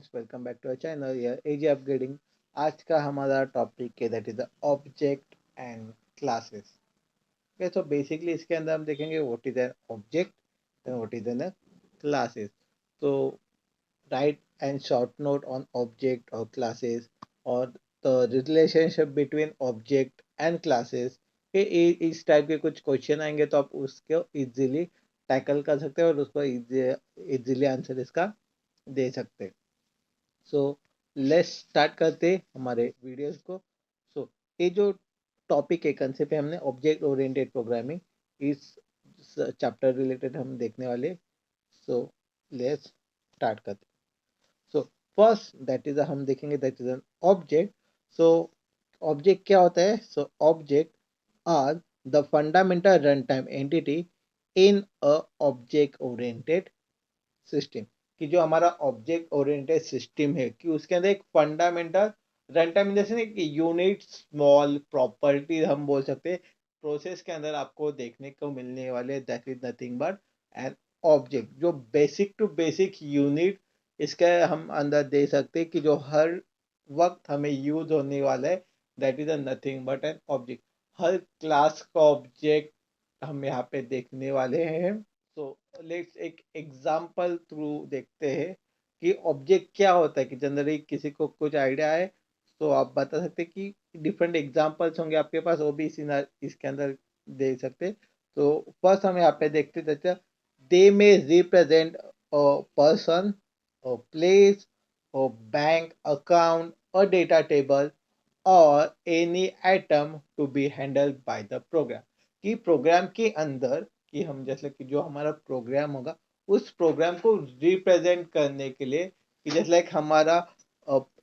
Friends, welcome back to our channel या AG upgrading. आज का हमारा टॉपिक है that is the object and classes. Okay, so basically इसके अंदर हम देखेंगे what is an object and what is an classes. तो write and short note on object or classes or the relationship between object and classes के इस type के कुछ question आएंगे तो आप उसको इजीली टैकल कर सकते हैं और उसको इजीली आंसर इसका दे सकते हैं। सो लेट्स स्टार्ट करते हमारे वीडियोस को। सो ये जो टॉपिक है, कंसेप्ट है, हमने ऑब्जेक्ट ओरिएंटेड प्रोग्रामिंग इस चैप्टर रिलेटेड हम देखने वाले। सो लेट्स स्टार्ट करते। सो फर्स्ट दैट इज हम देखेंगे that is an object. So object क्या होता है? So object are the fundamental run time entity in a object oriented system. कि जो हमारा ऑब्जेक्ट ओरिएंटेड सिस्टम है कि उसके अंदर एक फंडामेंटल रन टाइम जैसे एक यूनिट स्मॉल प्रॉपर्टी हम बोल सकते हैं प्रोसेस के अंदर आपको देखने को मिलने वाले that is nothing but an object. जो बेसिक टू बेसिक यूनिट इसके हम अंदर दे सकते हैं कि जो हर वक्त हमें यूज होने वाला है that is nothing but an object. Her class का ऑब्जेक्ट हम यहाँ पे देखने वाले हैं। सो लेट्स एक एग्जांपल थ्रू देखते हैं कि ऑब्जेक्ट क्या होता है। कि जनरली किसी को कुछ आइडिया है तो आप बता सकते हैं कि डिफरेंट एग्जांपल्स होंगे आपके पास, वो भी इसके अंदर दे सकते। तो फर्स्ट हम यहाँ पे देखते थे, they may represent a person, a place, a bank account, a data table और any item to be handled by the program. कि प्रोग्राम के अंदर कि हम जैसे कि जो हमारा प्रोग्राम होगा उस प्रोग्राम को रिप्रेजेंट करने के लिए कि जैसे लाइक हमारा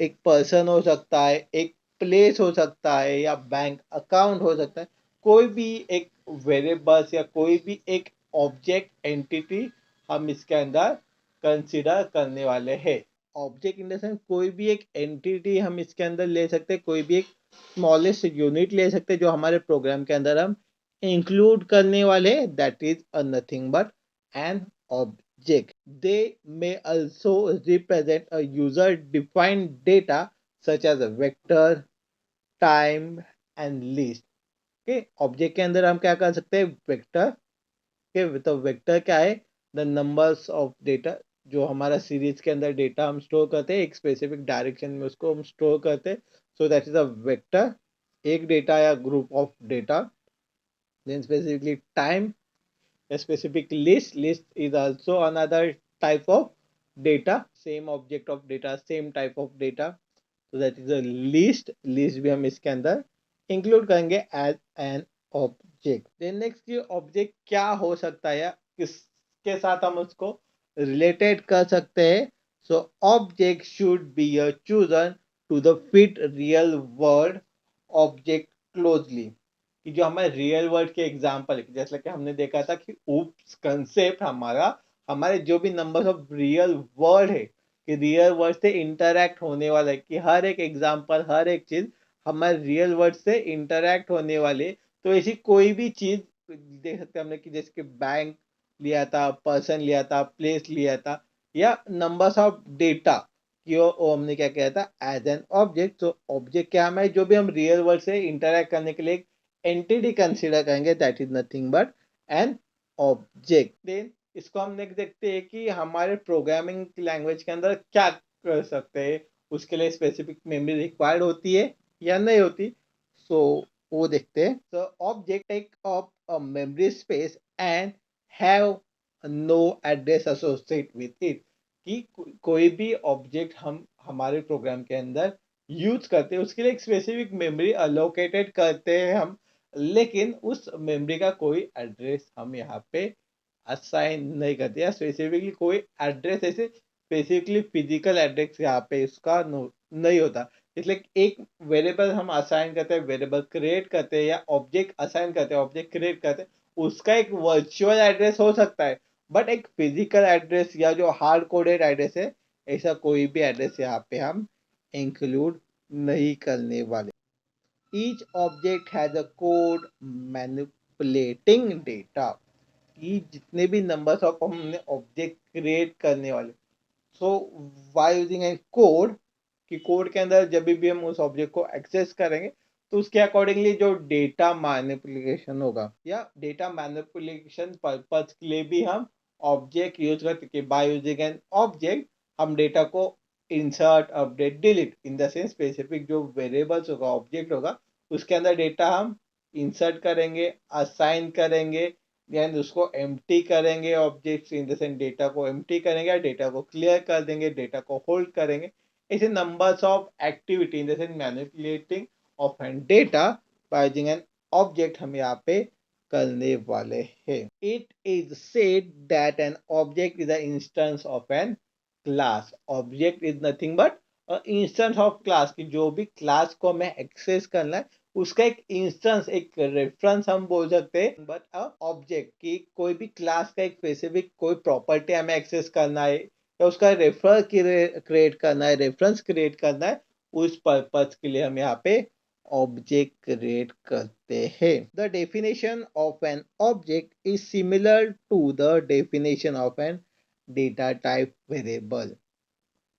एक पर्सन हो सकता है, एक प्लेस हो सकता है या बैंक अकाउंट हो सकता है। कोई भी एक वेरिएबल्स या कोई भी एक ऑब्जेक्ट एंटिटी हम इसके अंदर कंसिडर करने वाले हैं। ऑब्जेक्ट इन द सेंस कोई भी एक एंटिटी हम इसके अंदर ले सकते हैं, कोई भी एक स्मॉलेस्ट यूनिट ले सकते हैं जो हमारे प्रोग्राम के अंदर हम इंक्लूड करने वाले, that is a nothing but an object. They may also represent a user defined data such as a vector, time and list। okay, object के अंदर हम क्या कर सकते हैं? वेक्टर के तो वेक्टर क्या है? The numbers of data. जो हमारा सीरीज के अंदर डेटा हम स्टोर करते हैं एक स्पेसिफिक डायरेक्शन में उसको हम स्टोर करते हैं। So that is a vector, एक डेटा या group of data. Then specifically time, a specific list is also another type of data, same object of data, same type of data। so that is a list भी हम इसके अंदर include करेंगे as an object. Then next, ये object क्या हो सकता है या किसके साथ हम उसको रिलेटेड कर सकते हैं? So object should be chosen to the fit real world object closely. कि जो हमारे रियल वर्ल्ड के एग्जांपल है, जैसे कि हमने देखा था कि ऊप्स कंसेप्ट हमारा हमारे जो भी नंबर्स ऑफ रियल वर्ल्ड है कि रियल वर्ल्ड से इंटरैक्ट होने वाला है, कि हर एक एग्जांपल हर एक चीज हमारे रियल वर्ल्ड से इंटरैक्ट होने वाले। तो ऐसी कोई भी चीज देख सकते हैं हमने कि जैसे कि बैंक लिया था, पर्सन लिया था, प्लेस लिया था या नंबर्स ऑफ डेटा कि वो हमने क्या किया था एज एन ऑब्जेक्ट। तो ऑब्जेक्ट क्या है? जो भी हम रियल वर्ल्ड से इंटरैक्ट करने के लिए एंटिटी कंसीडर करेंगे that is nothing but an object. Then इसको हम नेक्स्ट देखते हैं कि हमारे प्रोग्रामिंग लैंग्वेज के अंदर क्या कर सकते हैं, उसके लिए स्पेसिफिक मेमोरी रिक्वायर्ड होती है या नहीं होती। सो वो देखते हैं। So object take up a memory space and have no address associate with it. कि कोई भी ऑब्जेक्ट हम हमारे प्रोग्राम के अंदर यूज करते हैं उसके लिए एक स्पेसिफिक मेमोरी अलोकेटेड करते हैं हम, लेकिन उस मेमोरी का कोई एड्रेस हम यहाँ पे असाइन नहीं करते या स्पेसिफिकली कोई एड्रेस ऐसे स्पेसिफिकली फिजिकल एड्रेस यहाँ पे इसका नहीं होता। इसलिए एक वेरिएबल हम असाइन करते हैं, वेरिएबल क्रिएट करते हैं या ऑब्जेक्ट असाइन करते हैं, ऑब्जेक्ट क्रिएट करते हैं, उसका एक वर्चुअल एड्रेस हो सकता है बट एक फिजिकल एड्रेस या जो हार्ड कोडेड एड्रेस है ऐसा कोई भी एड्रेस यहाँ पे हम इंक्लूड नहीं करने वाले। Each object has a code manipulating data। कि जितने भी नंबर्स ऑफ हमने ऑब्जेक्ट क्रिएट करने वाले सो वाई यूजिंग ए कोड, कि कोड के अंदर जब भी हम उस ऑब्जेक्ट को एक्सेस करेंगे तो उसके अकॉर्डिंगली जो डेटा मैनिपुलेशन होगा या डेटा मैनिपुलेशन पर्पज के लिए भी हम ऑब्जेक्ट यूज कर सकते, बाय यूजिंग एन ऑब्जेक्ट हम डेटा को insert update delete in the sense specific जो वेरिएबल्स होगा ऑब्जेक्ट होगा उसके अंदर डेटा हम इंसर्ट करेंगे, असाइन करेंगे, यानी उसको एम्प्टी करेंगे, object in the sense data को एम्प्टी करेंगे, डेटा को क्लियर कर देंगे, डेटा को होल्ड करेंगे। ऐसे numbers of activity in the sense manipulating of an data by using an object हम यहाँ पे करने वाले हैं। It is said that an object is a instance of an class. Object is nothing but instance of class, की जो भी class को हमें एक्सेस करना है उसका एक इंस्टेंस, एक रेफरेंस हम बोल सकते हैं, बट अ ऑब्जेक्ट की कोई भी क्लास का एक स्पेसिफिक कोई प्रॉपर्टी हमें एक्सेस करना है या उसका रेफर क्रिएट करना है, रेफरेंस क्रिएट करना है, उस पर्पज के लिए हम यहाँ पे ऑब्जेक्ट क्रिएट करते हैं। The definition of an object is similar to the definition of an data type variable.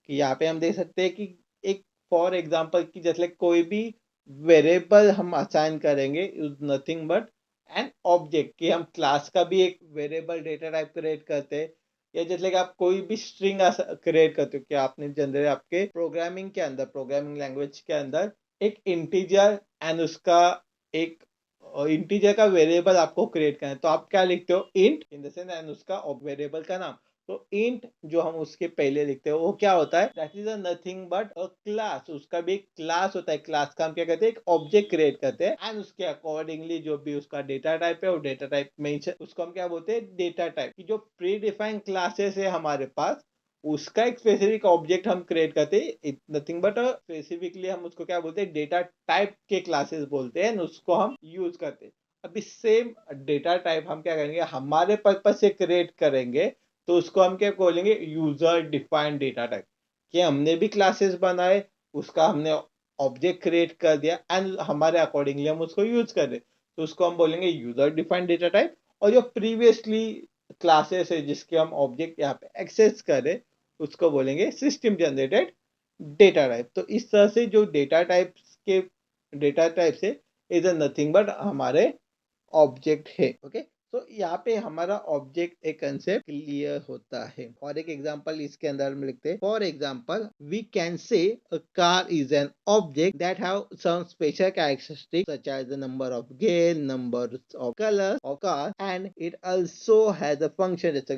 कि यहाँ पे हम देख सकते हैं कि एक फॉर एग्जांपल की जैसे कोई भी वेरिएबल हम असाइन करेंगे is nothing but an object, कि हम क्लास का भी एक वेरिएबल डेटा टाइप क्रिएट करते हैं, या जैसे कि आप कोई भी स्ट्रिंग क्रिएट करते हो कि आपने जनरली आपके प्रोग्रामिंग के अंदर, प्रोग्रामिंग लैंग्वेज के अंदर एक इंटीजर एंड उसका एक इंटीजर का वेरिएबल आपको क्रिएट करना है, तो आप क्या लिखते हो, int in the sense and उसका वेरिएबल का नाम। तो इंट जो हम उसके पहले लिखते हैं वो क्या होता है, that is nothing but a class. उसका भी एक क्लास होता है, क्लास का हम क्या कहते हैं, एक ऑब्जेक्ट क्रिएट करते हैं एंड उसके अकॉर्डिंगली जो भी उसका डेटा टाइप है वो डेटा टाइप में उसको हम क्या बोलते हैं, डेटा टाइप। की जो प्री डिफाइंड क्लासेस है हमारे पास उसका एक स्पेसिफिक ऑब्जेक्ट हम क्रिएट करते हैं, नथिंग बट स्पेसिफिकली हम उसको क्या बोलते हैं, डेटा टाइप के क्लासेस बोलते हैं, उसको हम यूज करते हैं। अभी सेम डेटा टाइप हम क्या करेंगे, हमारे पर्पज से क्रिएट करेंगे, तो उसको हम क्या बोलेंगे, यूजर डिफाइंड डेटा टाइप। कि हमने भी क्लासेस बनाए, उसका हमने ऑब्जेक्ट क्रिएट कर दिया एंड हमारे अकॉर्डिंगली हम उसको यूज कर रहे, तो उसको हम बोलेंगे यूजर डिफाइंड डेटा टाइप। और जो प्रीवियसली क्लासेस है जिसके हम ऑब्जेक्ट यहाँ पे एक्सेस करें उसको बोलेंगे सिस्टम जनरेटेड डेटा टाइप। तो इस तरह से जो डेटा टाइप से इज नथिंग बट हमारे ऑब्जेक्ट है। ओके, तो यहाँ पे हमारा ऑब्जेक्ट एक कंसेप्ट क्लियर होता है। और एक एग्जांपल इसके अंदर में लिखते हैं, for example we can say a car is an object that have some special characteristics such as the number of gear, number of colours of car, and it also has a function जैसे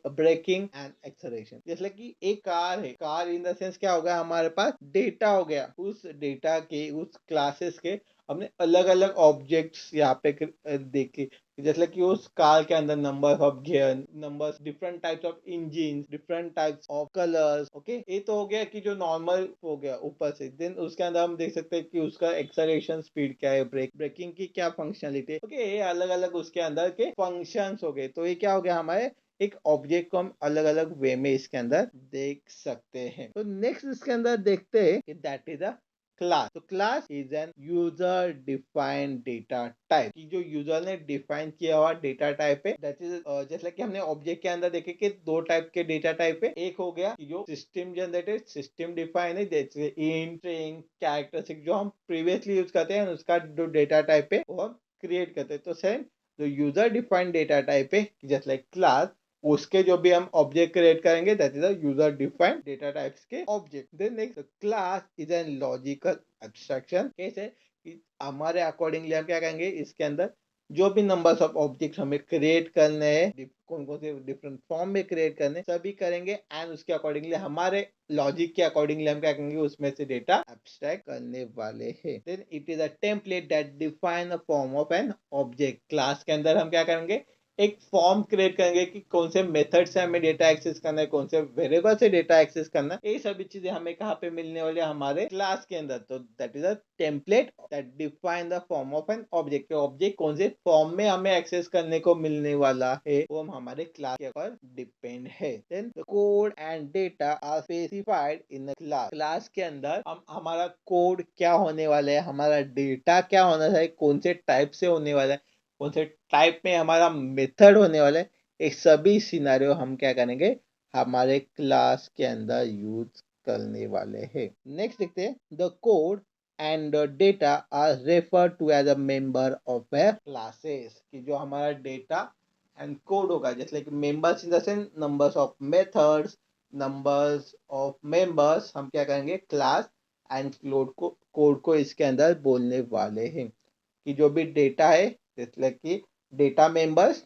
braking and acceleration. जैसे कि एक car है, car in the sense क्या हो गया, हमारे पास data हो गया, उस डेटा के उस क्लासेस के हमने अलग अलग ऑब्जेक्ट्स यहाँ पे देखे, जैसे कि उस कार के अंदर number of gear, numbers, different types of engine, different types of colours. Okay, ये तो हो गया कि जो नॉर्मल हो गया ऊपर से। देन उसके अंदर हम देख सकते हैं कि उसका एक्सेलरेशन स्पीड क्या है, ब्रेकिंग की क्या फंक्शनलिटी है। ओके, ये अलग अलग उसके अंदर के फंक्शंस हो गए। तो ये क्या हो गया, हमारे एक ऑब्जेक्ट को हम अलग अलग वे में इसके अंदर देख सकते हैं। तो नेक्स्ट इसके अंदर देखते हैं कि दैट इज अ क्लास। तो class is N user defined data type, की जो यूजर ने डिफाइन किया हुआ डेटा टाइप है। दैट इज जैसे कि हमने ऑब्जेक्ट के अंदर देखे कि दो टाइप के डेटा टाइप है। एक हो गया कि जो सिस्टम जनरेटेड, सिस्टम डिफाइन है, जैसे इंट, स्ट्रिंग, कैरेक्टरिस्टिक जो हम प्रीवियसली यूज करते हैं, उसका जो डेटा टाइप है वो हम क्रिएट करते हैं। तो सेम जो यूजर डिफाइंड डेटा टाइप है जस्ट लाइक क्लास, उसके जो भी हम ऑब्जेक्ट क्रिएट करेंगे that is a user defined data types के object. Then next class is an logical abstraction. कैसे कि हमारे अकॉर्डिंगली हम क्या करेंगे, इसके अंदर जो भी नंबर्स ऑफ ऑब्जेक्ट हमें क्रिएट करने हैं, कौन कौन से डिफरेंट फॉर्म में क्रिएट करने सभी करेंगे एंड उसके अकॉर्डिंगली हमारे लॉजिक के अकॉर्डिंगली हम क्या करेंगे, उसमें से डेटा एब्स्ट्रैक्ट करने वाले हैं। Then it is a template that define a form of an object. Class के अंदर हम क्या करेंगे, एक फॉर्म क्रिएट करेंगे कि कौन से मेथड से हमें डेटा एक्सेस करना है, कौन से वेरिएबल से डेटा एक्सेस करना है। ये सभी चीजें हमें कहाँ पे मिलने वाली है, हमारे क्लास के अंदर। तो that is a template that define the form of an object. Object कौन से फॉर्म में हमें एक्सेस करने को मिलने वाला है वो हम हमारे क्लास के ऊपर डिपेंड है। Then the code and data are specified in class. Class के अंदर हम हमारा कोड क्या होने वाला है, हमारा डेटा क्या होना चाहिए, कौन से टाइप से होने वाला है, कौन से टाइप में हमारा मेथड होने वाला है, ये सभी सिनेरियो हम क्या करेंगे, हमारे क्लास के अंदर यूज करने वाले हैं। नेक्स्ट देखते हैं, the code and data are refer to as a member of a classes, कि जो हमारा डेटा एंड कोड होगा, जैसे कि members in the sense numbers of methods, numbers of members, हम क्या करेंगे क्लास एंड कोड को इसके अंदर बोलने वाले हैं, कि जो भी डेटा है जैसे कि data members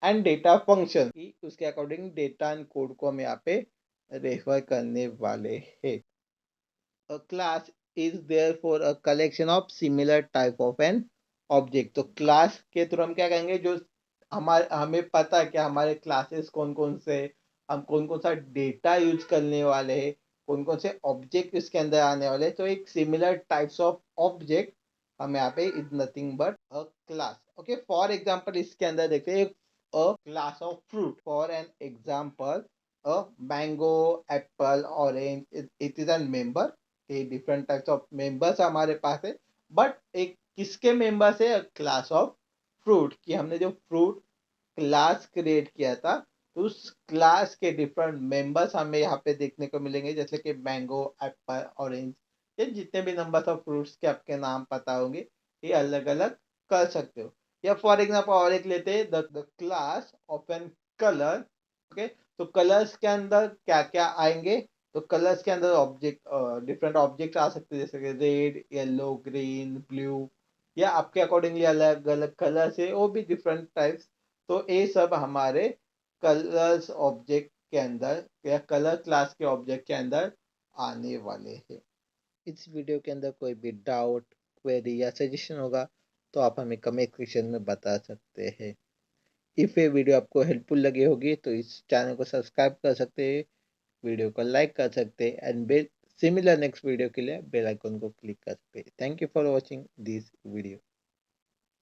and data function की उसके अकॉर्डिंग डेटा एंड कोड को हम यहाँ पे रेफर करने वाले हैं। A class is therefore a collection of similar type of an object। तो क्लास के थ्रू हम क्या कहेंगे, जो हमारे हमें पता है कि हमारे क्लासेस कौन कौन से, हम कौन कौन सा डेटा यूज करने वाले हैं, कौन कौन से ऑब्जेक्ट इसके अंदर आने वाले हैं, तो एक सिमिलर टाइप्स ऑफ ऑब्जेक्ट हम यहाँ पे is nothing but a class. Okay, for example इसके अंदर देखते हैं, अ class of fruit, for an example a mango, Apple, orange, it is an member, के डिफरेंट टाइप्स ऑफ मेंबर्स हमारे पास है, बट एक किसके मेंबर्स है, क्लास ऑफ फ्रूट, कि हमने जो फ्रूट क्लास क्रिएट किया था, तो उस क्लास के डिफरेंट मेंबर्स हमें यहाँ पे देखने को मिलेंगे, जैसे कि मैंगो, एप्पल, ऑरेंज, ये जितने भी नंबर्स ऑफ फ्रूट्स के आपके नाम पता होंगे, ये अलग अलग कर सकते हो। या फॉर एग्जाम्पल और एक लेते हैं, the class of an colour. Okay, तो कलर्स के अंदर क्या क्या आएंगे, तो कलर्स के अंदर ऑब्जेक्ट, डिफरेंट ऑब्जेक्ट आ सकते हैं, जैसे कि रेड, येलो, ग्रीन, ब्लू, या आपके अकॉर्डिंगली अलग अलग कलर्स है, वो भी डिफरेंट टाइप्स। तो ये सब हमारे कलर्स ऑब्जेक्ट के अंदर या कलर क्लास के ऑब्जेक्ट के अंदर आने वाले हैं। इस वीडियो के अंदर कोई भी डाउट, क्वेरी या सजेशन होगा तो आप हमें कमेंट सेक्शन में बता सकते हैं। इफ ये वीडियो आपको हेल्पफुल लगी होगी तो इस चैनल को सब्सक्राइब कर सकते हैं, वीडियो को लाइक कर सकते हैं and bell similar next video के लिए बेल आइकन को क्लिक कर सकते हैं। Thank you for watching this video.